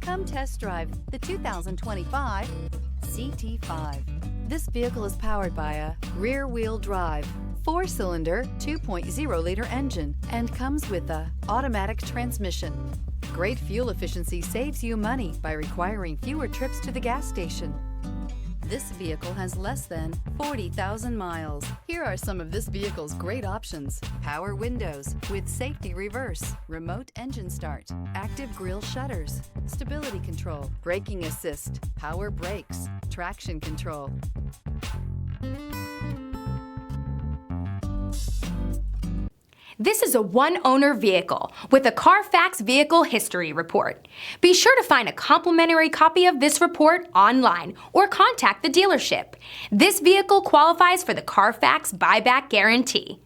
Come test drive the 2025 CT5. This vehicle is powered by a rear-wheel drive, 4-cylinder, 2.0-liter engine and comes with a automatic transmission. Great fuel efficiency saves you money by requiring fewer trips to the gas station. This vehicle has less than 40,000 miles. Here are some of this vehicle's great options: power windows with safety reverse, remote engine start, active grille shutters, stability control, braking assist, power brakes, traction control. This is a one-owner vehicle with a Carfax Vehicle History Report. Be sure to find a complimentary copy of this report online or contact the dealership. This vehicle qualifies for the Carfax Buyback Guarantee.